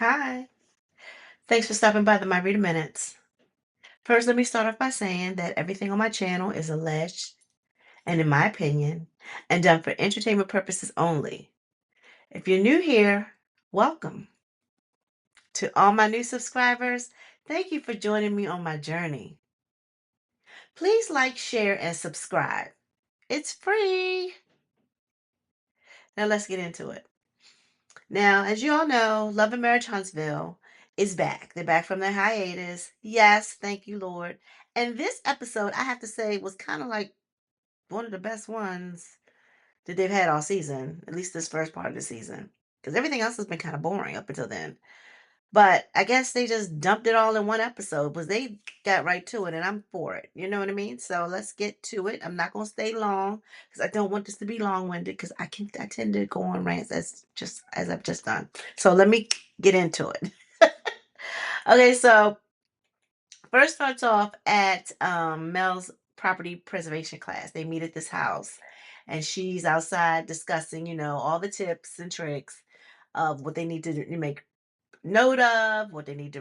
Hi. Thanks for stopping by the My Reader Minutes. First, let me start off by saying that everything on my channel is alleged and, in my opinion, and done for entertainment purposes only. If you're new here, welcome. To all my new subscribers, thank you for joining me on my journey. Please like, share, and subscribe. It's free. Now let's get into it. Now, as you all know, Love and Marriage Huntsville is back. They're back from their hiatus. Yes, thank you, Lord. And this episode, I have to say, was kind of like one of the best ones that they've had all season, at least this first part of the season. Because everything else has been kind of boring up until then. But I guess they just dumped it all in one episode because they got right to it, and I'm for it. You know what I mean? So let's get to it. I'm not gonna stay long because I don't want this to be long-winded because I tend to go on rants as I've just done. So let me get into it. Okay, so first starts off at Mel's property preservation class. They meet at this house, and she's outside discussing, all the tips and tricks of what they need to make note of, what they need to,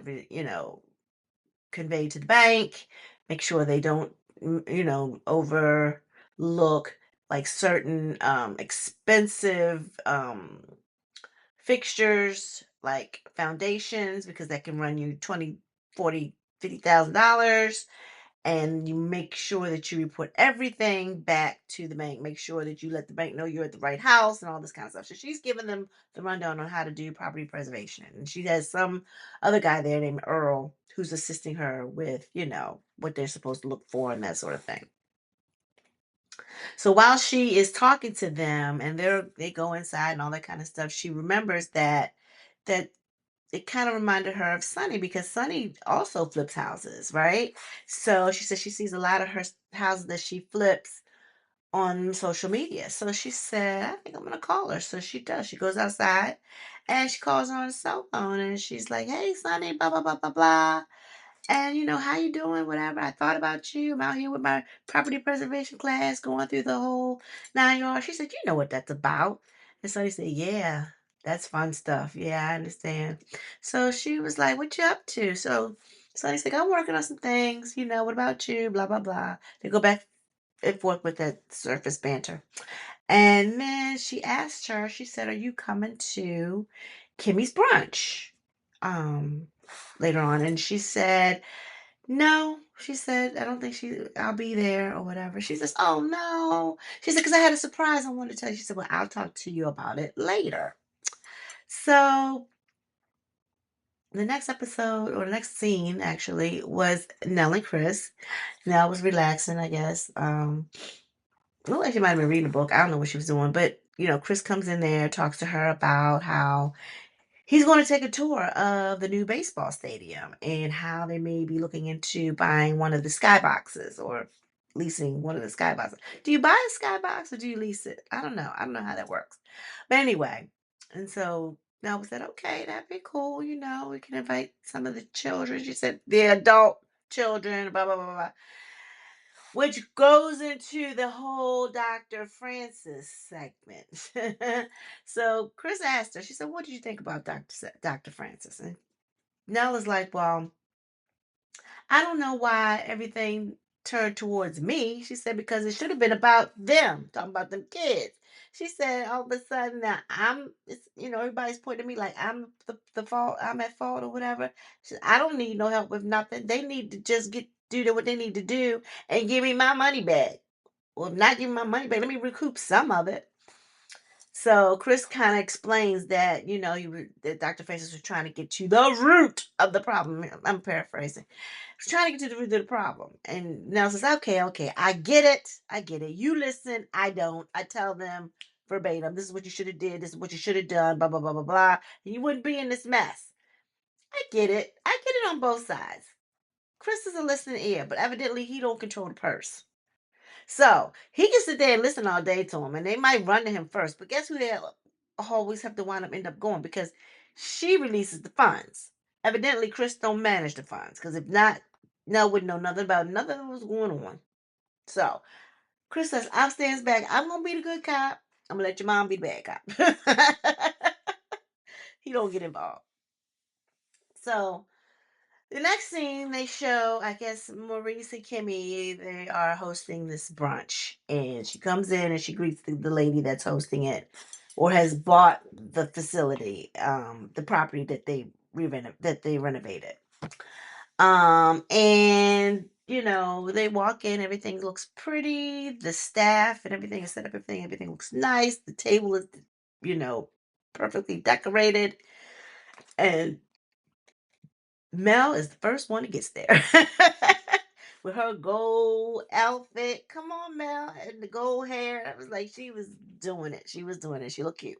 convey to the bank, make sure they don't, overlook like certain expensive fixtures like foundations because that can run you 20, 40, $50,000. And you make sure that you report everything back to the bank. Make sure that you let the bank know you're at the right house and all this kind of stuff. So she's giving them the rundown on how to do property preservation. And she has some other guy there named Earl who's assisting her with, what they're supposed to look for and that sort of thing. So while she is talking to them and they go inside and all that kind of stuff, she remembers that it kind of reminded her of Sunny because Sunny also flips houses, right? So she says she sees a lot of her houses that she flips on social media. So she said, I think I'm gonna call her. So she does. She goes outside and she calls her on the cell phone and she's like, "Hey, Sunny, blah blah blah blah blah. And how you doing? Whatever. I thought about you. I'm out here with my property preservation class, going through the whole 9 yards." She said, "You know what that's about." And so he said, "Yeah, that's fun stuff. Yeah, I understand." So she was like, "What you up to?" So Sonny's like, "I'm working on some things. What about you? Blah blah blah." They go back and forth with that surface banter. And then she asked her, she said, "Are you coming to Kimmy's brunch?" Um, later on. And she said, "No," she said, "I don't think I'll be there or whatever." She says, "Oh no." She said, "Because I had a surprise I wanted to tell you." She said, "Well, I'll talk to you about it later." So the next episode or the next scene actually was Nell and Chris. Nell was relaxing, I guess. Well, she might have been reading a book. I don't know what she was doing, but Chris comes in there, talks to her about how he's going to take a tour of the new baseball stadium and how they may be looking into buying one of the skyboxes or leasing one of the skyboxes. Do you buy a skybox or do you lease it? I don't know. I don't know how that works. But anyway, and so now we said, okay, that'd be cool. We can invite some of the children. She said, the adult children, blah, blah, blah, blah. Which goes into the whole Dr. Francis segment. So Chris asked her, she said, "What did you think about Dr. Francis?" And Nella's like, "Well, I don't know why everything turned towards me." She said, "Because it should have been about them, talking about them kids." She said, "All of a sudden now everybody's pointing at me like I'm the fault, I'm at fault or whatever." She said, "I don't need no help with nothing. They need to just do what they need to do and give me my money back. Well, if not give me my money back, let me recoup some of it." So Chris kind of explains that, that Dr. Francis was trying to get to the root of the problem. I'm paraphrasing. He's trying to get to the root of the problem. And Nell says, "Okay, okay, I get it. I get it. You listen, I don't. I tell them verbatim, this is what you should have did. This is what you should have done, blah, blah, blah, blah, blah. And you wouldn't be in this mess." I get it. I get it on both sides. Chris is a listening ear, but evidently he don't control the purse. So he can sit there and listen all day to him, and they might run to him first. But guess who they always have to end up going because she releases the funds. Evidently, Chris don't manage the funds because if not, Nell wouldn't know nothing about nothing that was going on. So Chris says, "I'm stands back. I'm gonna be the good cop. I'm gonna let your mom be the bad cop." He don't get involved. So the next scene they show, I guess Maurice and Kimmy, they are hosting this brunch. And she comes in and she greets the lady that's hosting it or has bought the facility, the property that they renovated. And they walk in, everything looks pretty, the staff and everything is set up, everything looks nice, the table is, you know, perfectly decorated. And Mel is the first one that gets there with her gold outfit. Come on, Mel, and the gold hair. I was like, she was doing it. She was doing it. She looked cute.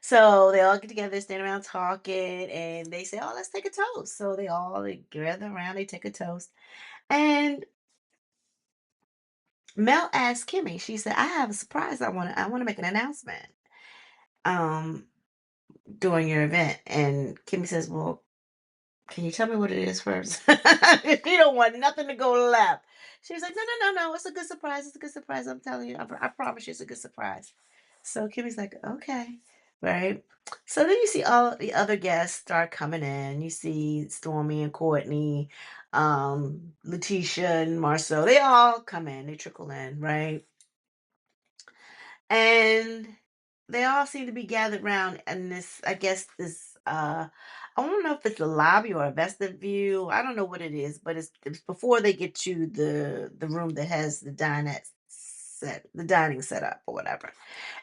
So they all get together, stand around talking, and they say, "Oh, let's take a toast." So they gather around, they take a toast, and Mel asked Kimmy. She said, "I have a surprise. I want to make an announcement um during your event." And Kimmy says, "Well, can you tell me what it is first?" She don't want nothing to go left. She was like, "No, no, no, no. It's a good surprise. It's a good surprise. I'm telling you. I promise you, it's a good surprise." So Kimmy's like, "Okay, right." So then you see all the other guests start coming in. You see Stormy and Courtney, Letitia and Marceau. They all come in. They trickle in, right? And they all seem to be gathered around in this, I guess this I don't know if it's a lobby or a vestibule. I don't know what it is, but it's before they get to the room that has the dining set up or whatever.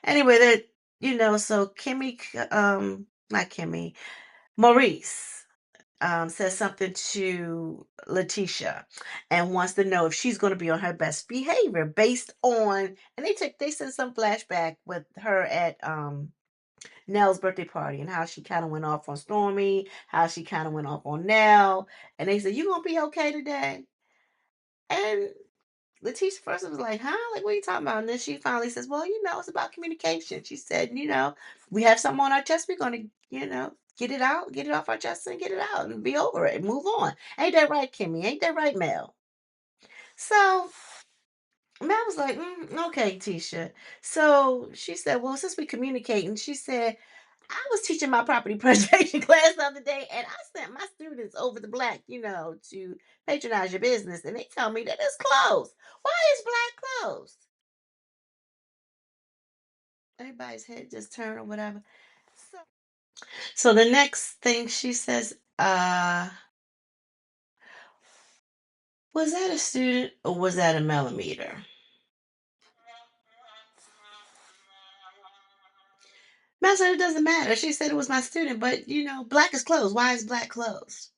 Anyway, that so not Kimmy, Maurice says something to Letitia and wants to know if she's going to be on her best behavior based on, and they send some flashback with her at Nell's birthday party and how she kind of went off on Stormy, how she kind of went off on Nell, and they said, "You gonna be okay today?" And Letitia first was like, "Huh? Like, what are you talking about?" And then she finally says, "Well, it's about communication." She said, "We have something on our chest. We're gonna, get it out, get it off our chest, and get it out, and be over it, and move on." Ain't that right, Kimmy? Ain't that right, Mel? So Mel was like, "Okay, Tisha." So she said, "Well, since we communicate," and she said, "I was teaching my property preservation class the other day, and I sent my students over to Black, to patronize your business, and they tell me that it's closed. Why is Black closed?" Everybody's head just turned or whatever. So the next thing she says, was that a student or was that a millimeter? Mel said it doesn't matter. She said it was my student, but Black is closed. Why is Black closed?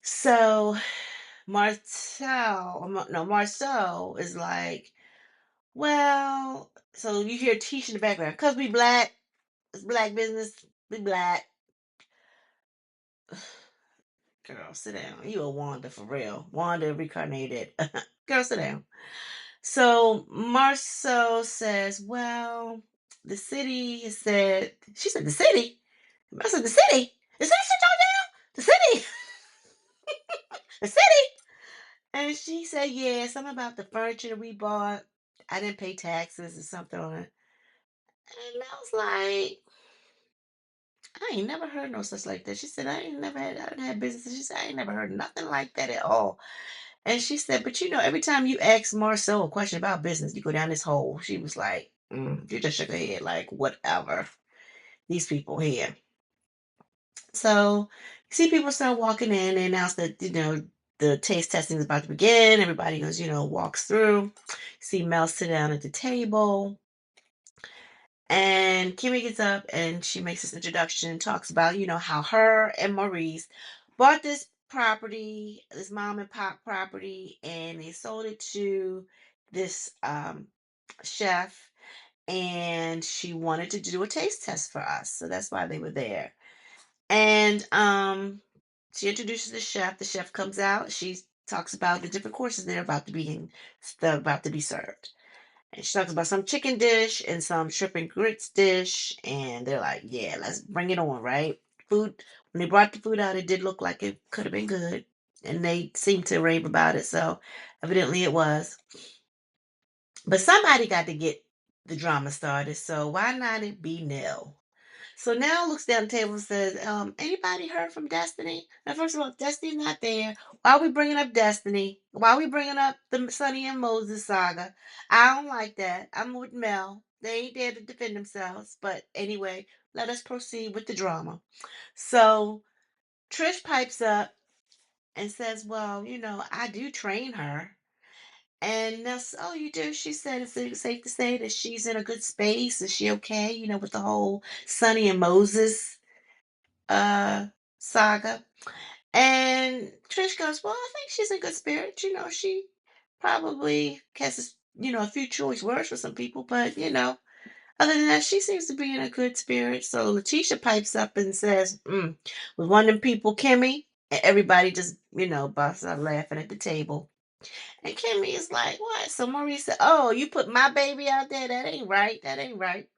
So Marcel is like, well, so you hear Tisha in the background, because we Black, it's Black business, we Black. Girl, sit down. You a Wanda for real. Wanda reincarnated. Girl, sit down. So Marceau says, well, the city has said, she said, the city? I said, the city? The city shut y'all down? The city? The city? And she said, yeah, something about the furniture that we bought. I didn't pay taxes or something on it. And I was like, I ain't never heard no such like that. She said, I didn't have business. She said, I ain't never heard nothing like that at all. And she said, but every time you ask Marcel a question about business, you go down this hole. She was like, you just shook her head, like, whatever. These people here. So, you see people start walking in. They announce that, the taste testing is about to begin. Everybody goes, walks through. See Mel sit down at the table. And Kimmy gets up and she makes this introduction and talks about, how her and Maurice bought this property, this mom and pop property, and they sold it to this chef. And she wanted to do a taste test for us. So that's why they were there. And she introduces the chef. The chef comes out. She talks about the different courses they're about to be served. And she talks about some chicken dish and some shrimp and grits dish. And they're like, yeah, let's bring it on, right? Food, when they brought the food out, it did look like it could have been good. And they seemed to rave about it. So evidently it was. But somebody got to get the drama started. So why not it be Nell? So now looks down the table and says, anybody heard from Destiny? Now, first of all, Destiny's not there. Why are we bringing up Destiny? Why are we bringing up the Sonny and Moses saga? I don't like that. I'm with Mel. They ain't there to defend themselves. But anyway, let us proceed with the drama. So Trish pipes up and says, well, I do train her. And that's, oh, you do? She said, is it safe to say that she's in a good space? Is she okay, with the whole Sonny and Moses uh saga? And Trish goes, well, I think she's in good spirits. She probably has, a few choice words for some people, but other than that, she seems to be in a good spirit. So Letitia pipes up and says, was one of them people, Kimmy? And everybody just, busts out laughing at the table. And Kimmy is like, what? So Maurice said, oh, you put my baby out there? That ain't right. That ain't right.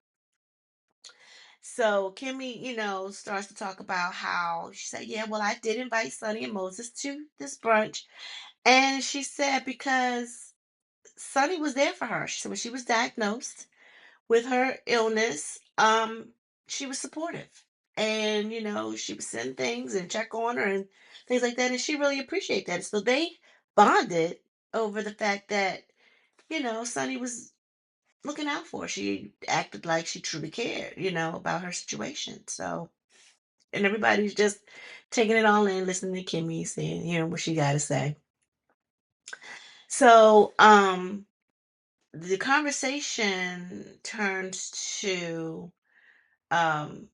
So Kimmy, starts to talk about how she said, yeah, well, I did invite Sonny and Moses to this brunch. And she said, because Sonny was there for her. She said, when she was diagnosed with her illness, she was supportive. And, she would send things and check on her and things like that. And she really appreciated that. So they bonded over the fact that, Sonny was looking out for her. She acted like she truly cared, about her situation. So, and everybody's just taking it all in, listening to Kimmy saying, what she got to say. So, the conversation turns to um,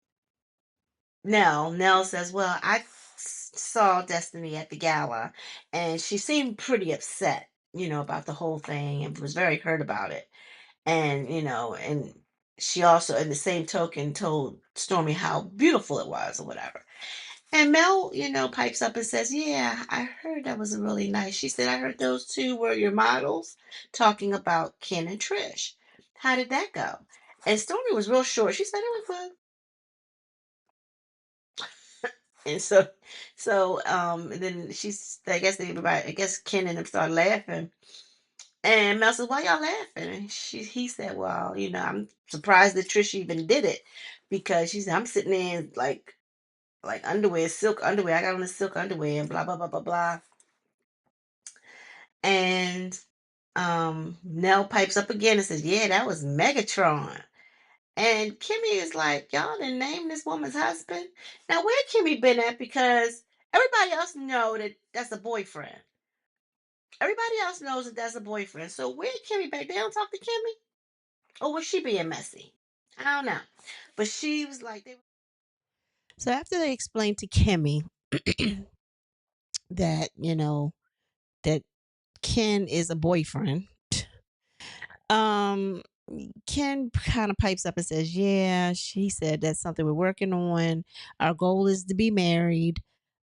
Nell. Nell says, well, I saw Destiny at the gala, and she seemed pretty upset, about the whole thing and was very hurt about it. And she also, in the same token, told Stormy how beautiful it was or whatever. And Mel, pipes up and says, yeah, I heard that was really nice. She said, I heard those two were your models talking about Ken and Trish. How did that go? And Stormy was real short. She said it was good. And and then I guess everybody, I guess Ken and them started laughing. And Mel said, why y'all laughing? And he said, well, I'm surprised that Trish even did it because she said, I'm sitting there in like underwear, silk underwear. I got on the silk underwear and blah, blah, blah, blah, blah. And Nell pipes up again and says, yeah, that was Megatron. And Kimmy is like, y'all didn't name this woman's husband. Now, where Kimmy been at? Because everybody else know that that's a boyfriend. Everybody else knows that that's a boyfriend. So where Kimmy back? They don't talk to Kimmy? Or was she being messy? I don't know. But she was like, so after they explained to Kimmy that, that Ken is a boyfriend, um, Ken kind of pipes up and says, yeah, she said that's something we're working on. Our goal is to be married.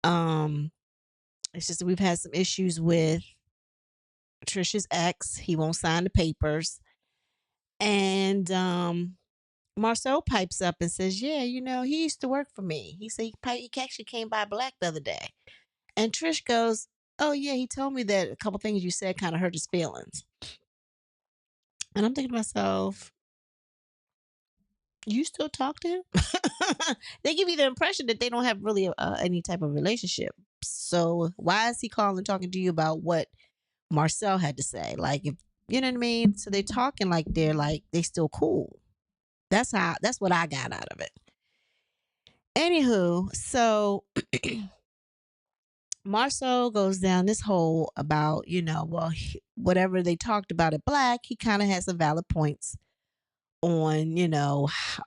Um, it's just that we've had some issues with Trisha's ex. He won't sign the papers. And Marcel pipes up and says, yeah, he used to work for me. He said he actually came by Black the other day. And Trish goes, oh, yeah, he told me that a couple things you said kind of hurt his feelings. And I'm thinking to myself, you still talk to him? They give you the impression that they don't have really any type of relationship. So why is he calling talking to you about what Marcel had to say? Like, if you know what I mean? So they're talking like they still cool. That's what I got out of it. Anywho, so Marcel goes down this hole about, well, whatever they talked about at Black, he kind of has some valid points on,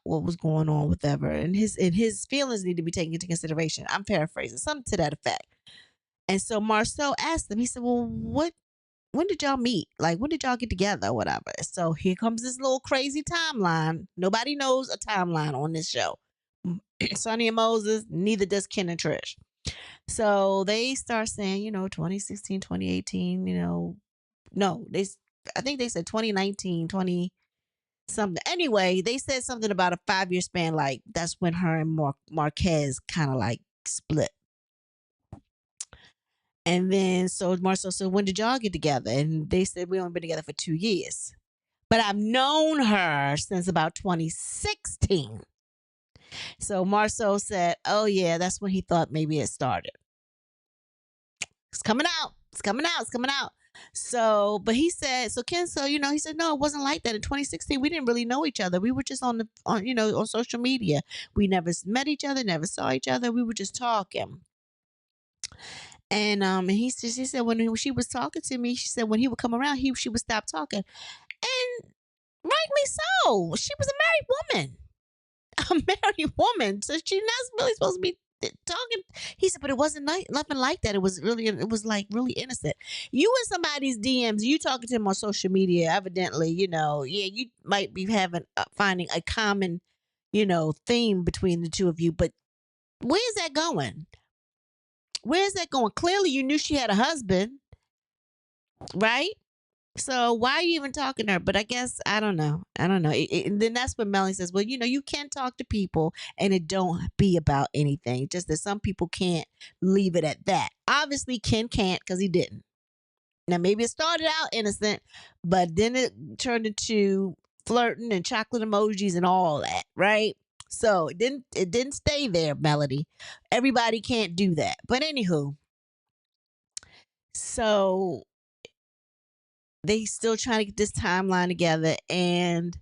what was going on, whatever. And his feelings need to be taken into consideration. I'm paraphrasing, something to that effect. And so Marcel asked him, he said, well, when did y'all meet? Like, when did y'all get together or whatever? So here comes this little crazy timeline. Nobody knows a timeline on this show. Sonny and Moses, neither does Ken and Trish. So they start saying, 2016, 2018, no, I think they said 2019, 20 something. Anyway, they said something about a 5-year span. Like that's when her and Marquez kind of like split. And then so Marcel said, when did y'all get together? And they said, we only been together for 2 years. But I've known her since about 2016. So Marceau said, "Oh yeah, that's when he thought maybe it started. It's coming out. It's coming out. It's coming out." So, but he said, so Ken, so he said, no, it wasn't like that in 2016. We didn't really know each other. We were just on social media. We never met each other, never saw each other. We were just talking. And she said when she was talking to me, she said when he would come around, she would stop talking, and rightly so. She was a married woman, a married woman, so she's not really supposed to be talking. He said, but it wasn't nothing like that. It was like really innocent. You in somebody's DMs, you talking to him on social media, evidently, yeah, you might be finding a common, theme between the two of you, but where's that going? Where's that going? Clearly, you knew she had a husband, right? So why are you even talking to her? But I guess I don't know. I don't know. And then that's when Melanie says, "Well, you can talk to people, and it don't be about anything. Just that some people can't leave it at that. Obviously, Ken can't because he didn't. Now maybe it started out innocent, but then it turned into flirting and chocolate emojis and all that, right? So it didn't stay there, Melody. Everybody can't do that. But anywho, so they still trying to get this timeline together, and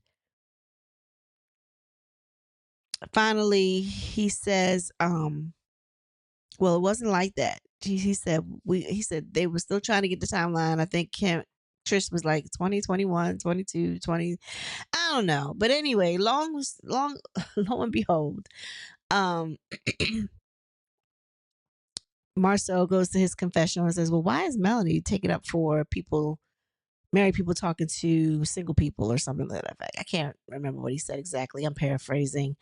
finally he says, well, it wasn't like that. He said they were still trying to get the timeline. I think Trish was like 2021, 22, 20. I don't know. But anyway, long lo and behold, um Marcel goes to his confessional and says, well, why is Melanie taking up for people, married people talking to single people or something like that? I can't remember what he said exactly. I'm paraphrasing.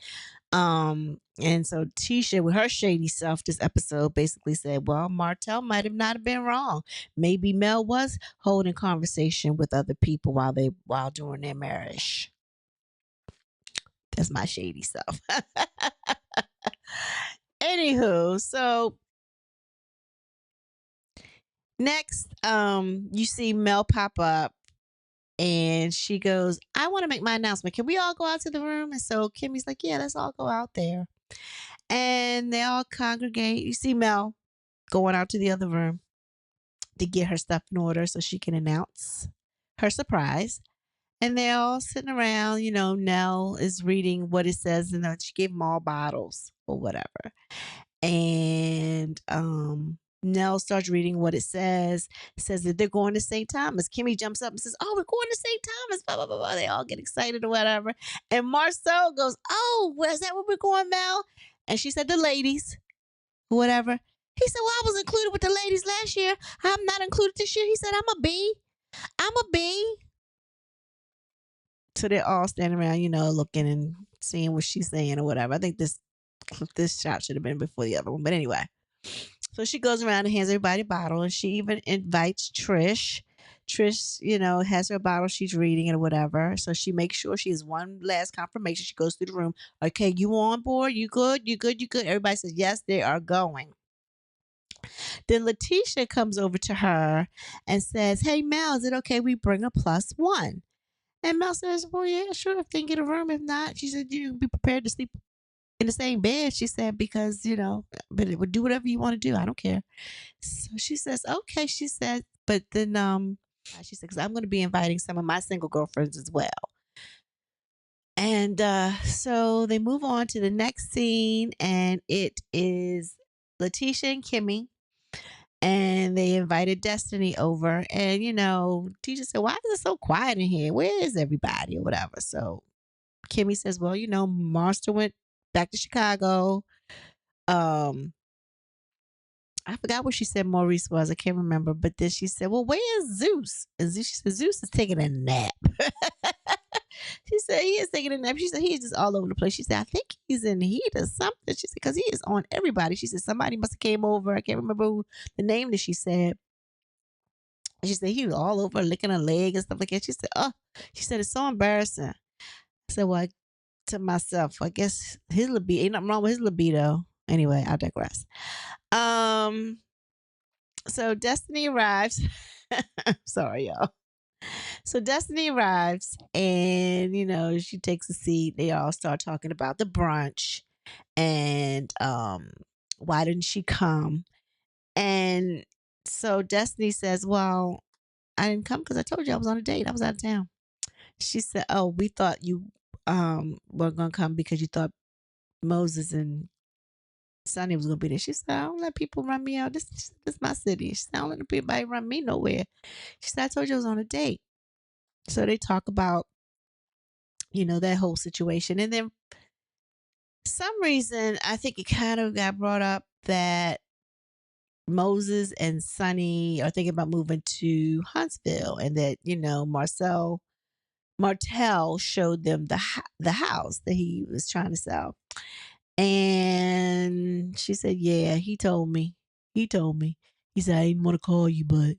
And so Tisha, with her shady self, this episode basically said, well, Martell might have not have been wrong. Maybe Mel was holding conversation with other people while during their marriage. That's my shady self. Anywho, so next, you see Mel pop up and she goes, I want to make my announcement. Can we all go out to the room? And so Kimmy's like, yeah, let's all go out there. And they all congregate. You see Mel going out to the other room to get her stuff in order so she can announce her surprise. And they're all sitting around. Nell is reading what it says, and she gave them all bottles or whatever. And Nell starts reading what it says. It says that they're going to St. Thomas. Kimmy jumps up and says, oh, we're going to St. Thomas. Blah, blah, blah, blah. They all get excited or whatever. And Marcel goes, oh, where's that where we're going, Mel? And she said, the ladies, whatever. He said, well, I was included with the ladies last year. I'm not included this year. He said, I'm a B. I'm a B. So they're all standing around, looking and seeing what she's saying or whatever. I think this shot should have been before the other one. But anyway. So she goes around and hands everybody a bottle, and she even invites Trish. Trish, has her bottle. She's reading it or whatever. So she makes sure she has one last confirmation. She goes through the room. Okay, you on board? You good? You good? You good? Everybody says, yes, they are going. Then Letitia comes over to her and says, hey, Mel, is it okay we bring a +1? And Mel says, well, yeah, sure, if they can get a room. If not, she said, you be prepared to sleep in the same bed. She said, because, but it would do whatever you want to do. I don't care. So she says, okay. She said, but then, she said, because I'm going to be inviting some of my single girlfriends as well. And so they move on to the next scene, and it is Letitia and Kimmy. And they invited Destiny over. And, Tisha said, why is it so quiet in here? Where is everybody or whatever? So Kimmy says, well, Marster went back to Chicago. I forgot what she said Maurice was. I can't remember. But then she said, well, where is Zeus? And she said, Zeus is taking a nap. She said, he is taking a nap. She said, he is just all over the place. She said, I think he's in heat or something. She said, because he is on everybody. She said, somebody must have came over. I can't remember the name that she said. She said, he was all over licking her leg and stuff like that. She said, oh, she said, it's so embarrassing. I said, well, to myself, I guess his libido, ain't nothing wrong with his libido. Anyway, I digress. So Destiny arrives. Sorry, y'all. So Destiny arrives and, she takes a seat. They all start talking about the brunch. And why didn't she come? And so Destiny says, well, I didn't come because I told you I was on a date. I was out of town. She said, oh, we thought you were gonna come because you thought Moses and Sonny was gonna be there. She said, I don't let people run me out. This is my city. She said, I don't let anybody run me nowhere. She said, I told you I was on a date. So they talk about, that whole situation. And then some reason I think it kind of got brought up that Moses and Sonny are thinking about moving to Huntsville, and that Martell showed them the house that he was trying to sell. And she said, yeah, he told me. He told me. He said, I didn't want to call you, but,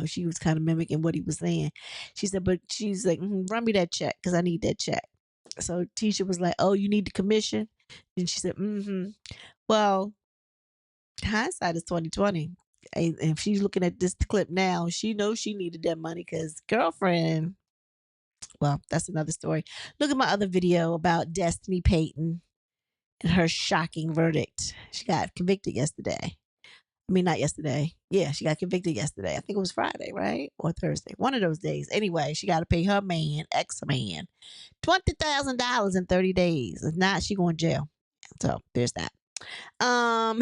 she was kind of mimicking what he was saying. She said, but she's like, run me that check because I need that check. So Tisha was like, oh, you need the commission? And she said, mm-hmm. Well, hindsight is 2020. And if she's looking at this clip now, she knows she needed that money because girlfriend, well, that's another story. Look at my other video about Destiny Payton and her shocking verdict. She got convicted yesterday. I mean, not yesterday. Yeah, she got convicted yesterday. I think it was Friday, right? Or Thursday. One of those days. Anyway, she got to pay her man, ex-man, $20,000 in 30 days. If not, she going to jail. So there's that. Um,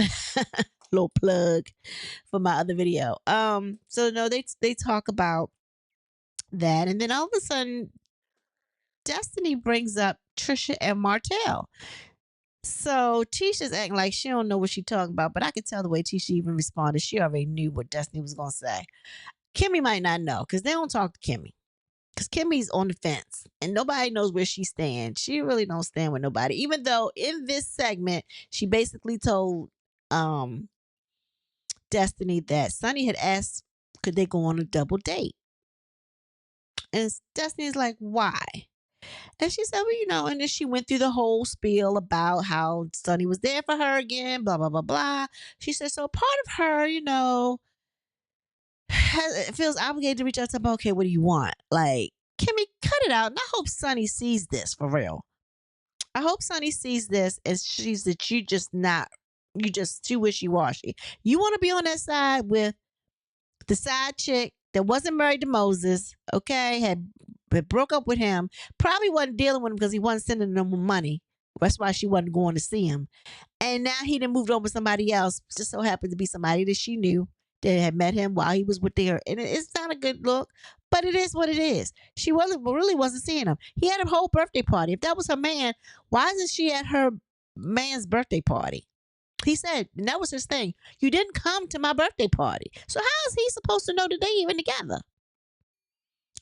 little plug for my other video. So no, they talk about that, and then all of a sudden, Destiny brings up Trisha and Martell. So Tisha's acting like she don't know what she talking about, but I could tell the way Tisha even responded. She already knew what Destiny was gonna say. Kimmy might not know because they don't talk to Kimmy. Because Kimmy's on the fence and nobody knows where she stands. She really don't stand with nobody. Even though in this segment, she basically told Destiny that Sonny had asked could they go on a double date. And Destiny's like, why? And she said, well, and then she went through the whole spiel about how Sonny was there for her again, blah, blah, blah, blah. She said, so part of her, feels obligated to reach out to him. Okay, what do you want? Like, Kimmy, cut it out. And I hope Sonny sees this for real. I hope Sonny sees this and sees that you just too wishy-washy. You want to be on that side with the side chick that wasn't married to Moses, okay, had broke up with him, probably wasn't dealing with him because he wasn't sending them money. That's why she wasn't going to see him. And now he done moved over with somebody else. Just so happened to be somebody that she knew that had met him while he was with her. And it's not a good look, but it is what it is. She really wasn't seeing him. He had a whole birthday party. If that was her man, why isn't she at her man's birthday party? He said, and that was his thing. You didn't come to my birthday party. So how is he supposed to know that they even together?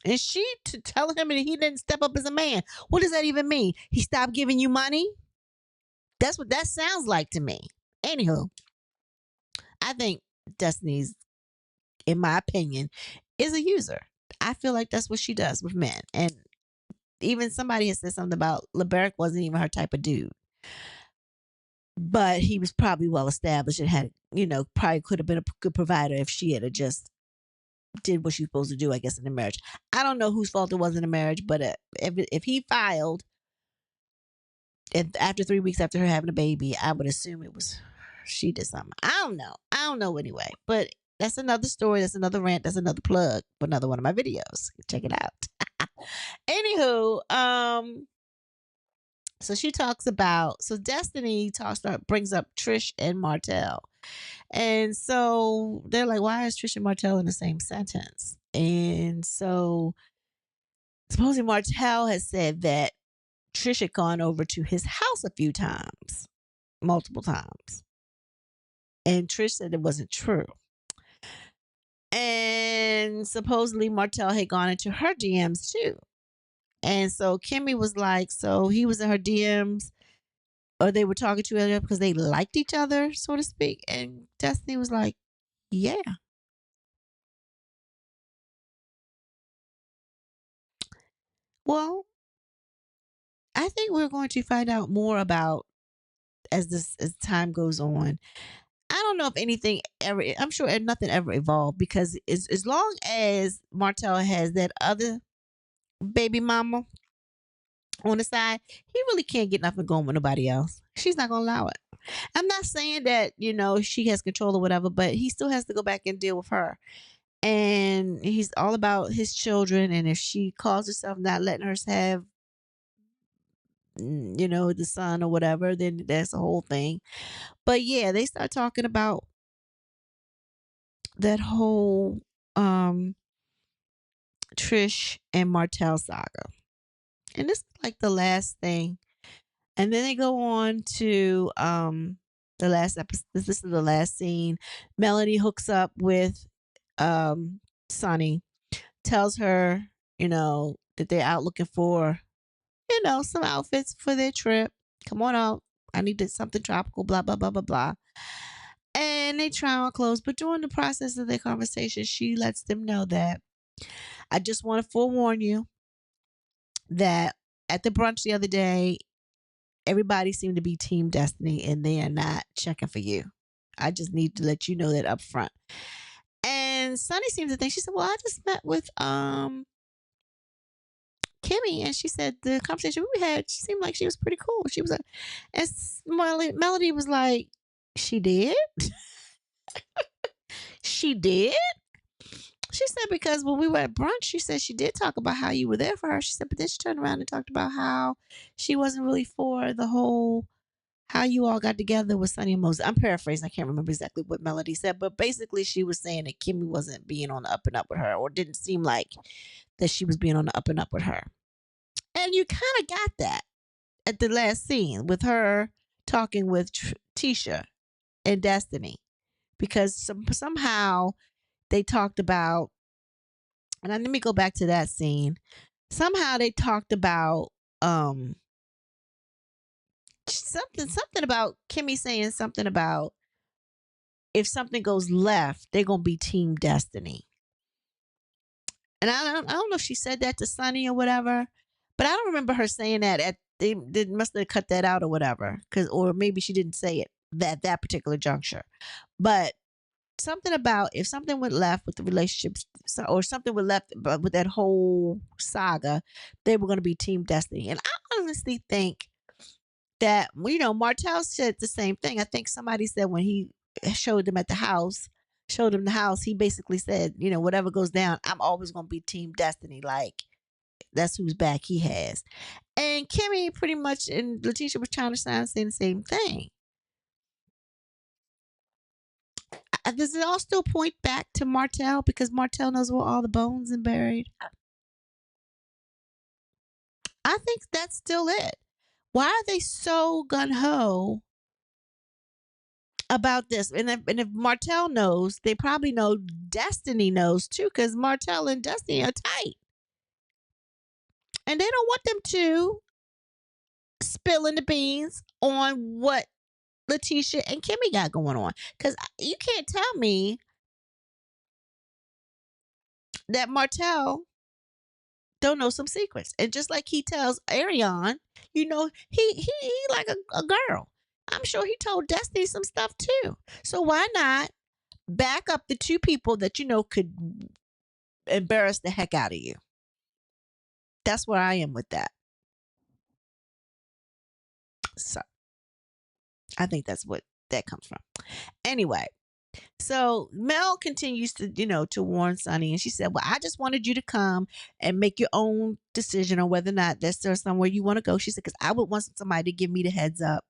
And she to tell him that he didn't step up as a man. What does that even mean? He stopped giving you money? That's what that sounds like to me. Anywho, I think Destiny's, in my opinion, is a user. I feel like that's what she does with men. And even somebody has said something about LeBerick wasn't even her type of dude. But he was probably well established and had, probably could have been a good provider if she had just did what she was supposed to do, I guess, in the marriage. I don't know whose fault it was in the marriage, but if he filed after 3 weeks after her having a baby, I would assume it was she did something. I don't know. I don't know anyway. But that's another story. That's another rant. That's another plug for another one of my videos. Check it out. Anywho, so she talks about, so Destiny brings up Trish and Martell. And so they're like, why is Trish and Martell in the same sentence? And so supposedly Martell has said that Trish had gone over to his house a few times, multiple times. And Trish said it wasn't true. And supposedly Martell had gone into her DMs too. And so Kimmy was like, so he was in her DMs, or they were talking to each other because they liked each other, so to speak. And Destiny was like, yeah. Well, I think we're going to find out more about as time goes on. I don't know if anything ever. I'm sure nothing ever evolved because as long as Martell has that other baby mama, on the side, he really can't get nothing going with nobody else. She's not gonna allow it. I'm not saying that, she has control or whatever, but he still has to go back and deal with her. And he's all about his children. And if she calls herself not letting her have, the son or whatever, then that's the whole thing. But yeah, they start talking about that whole um Trish and Martell saga. And this is like the last thing. And then they go on to the last episode. This is the last scene. Melanie hooks up with um Sunny, tells her, that they're out looking for, some outfits for their trip. Come on out. I need something tropical, blah, blah, blah, blah, blah. And they try on clothes. But during the process of their conversation, she lets them know that I just want to forewarn you that at the brunch the other day, everybody seemed to be Team Destiny and they are not checking for you. I just need to let you know that up front. And Sunny seems to think, she said, well, I just met with Kimmy, and she said the conversation we had, she seemed like she was pretty cool. She was a, and Melody was like, she did? She did? She said, because when we were at brunch, she said she did talk about how you were there for her. She said, but then she turned around and talked about how she wasn't really for the whole, how you all got together with Sonny and Moses. I'm paraphrasing. I can't remember exactly what Melody said, but basically she was saying that Kimmy wasn't being on the up and up with her, or didn't seem like that she was being on the up and up with her. And you kind of got that at the last scene with her talking with Tisha and Destiny, because somehow they talked about, and let me go back to that scene. Somehow they talked about something about Kimmy saying something about if something goes left, they're gonna be Team Destiny. And I don't know if she said that to Sonny or whatever, but I don't remember her saying that. They must have cut that out or whatever, or maybe she didn't say it that particular juncture. But something about if something went left with the relationships, or something went left with that whole saga, they were going to be Team Destiny. And I honestly think that, Martell said the same thing. I think somebody said when he showed them at the house, showed him the house, he basically said, whatever goes down, I'm always going to be Team Destiny. Like, that's whose back he has. And Kimmy pretty much, and Letitia was trying to say the same thing. Does it all still point back to Martell, because Martell knows where all the bones are buried? I think that's still it. Why are they so gun ho about this? And if Martell knows, they probably know Destiny knows too, because Martell and Destiny are tight, and they don't want them to spilling the beans on what Letitia and Kimmy got going on. Because you can't tell me that Martell don't know some secrets. And just like he tells Ariane, he like a girl. I'm sure he told Destiny some stuff too. So why not back up the two people that could embarrass the heck out of you? That's where I am with that. So I think that's what that comes from. Anyway, so Mel continues to warn Sonny, and she said, well, I just wanted you to come and make your own decision on whether or not there's somewhere you want to go. She said, because I would want somebody to give me the heads up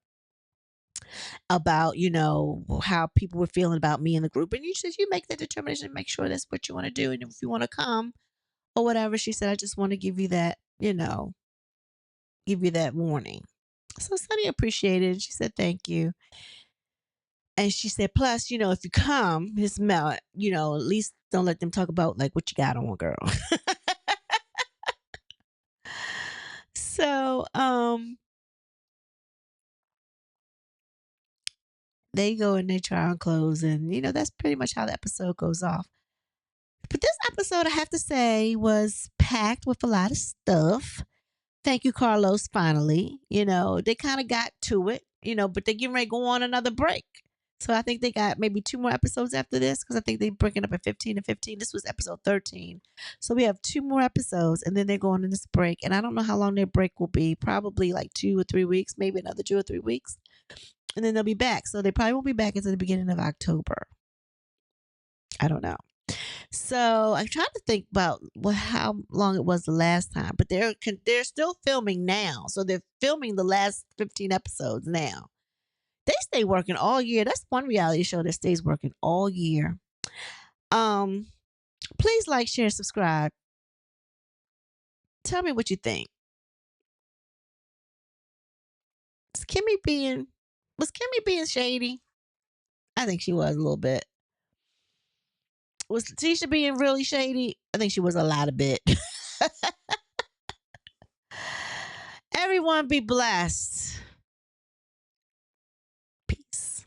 about, how people were feeling about me in the group. And you said, you make that determination, make sure that's what you want to do. And if you want to come or whatever, she said, I just want to give you that, give you that warning. So Sonny appreciated it. She said, thank you. And she said, plus, if you come, Miss Mel, at least don't let them talk about like what you got on, girl. So, they go and they try on clothes, and that's pretty much how the episode goes off. But this episode, I have to say, was packed with a lot of stuff. Thank you, Carlos. Finally, they kind of got to it, but they're getting ready to go on another break. So I think they got maybe 2 more episodes after this because I think they break it up at 15 and 15. This was episode 13. So we have 2 more episodes and then they're going in this break. And I don't know how long their break will be. Probably like 2 or 3 weeks, maybe another 2 or 3 weeks. And then they'll be back. So they probably won't be back until the beginning of October. I don't know. So I'm trying to think about how long it was the last time, but they're still filming now. So they're filming the last 15 episodes now. They stay working all year. That's one reality show that stays working all year. Um, please like, share, subscribe. Tell me what you think. Is Kimmy being was Kimmy being shady? I think she was a little bit. Was Letitia being really shady? I think she was a lot of bit. Everyone be blessed. Peace.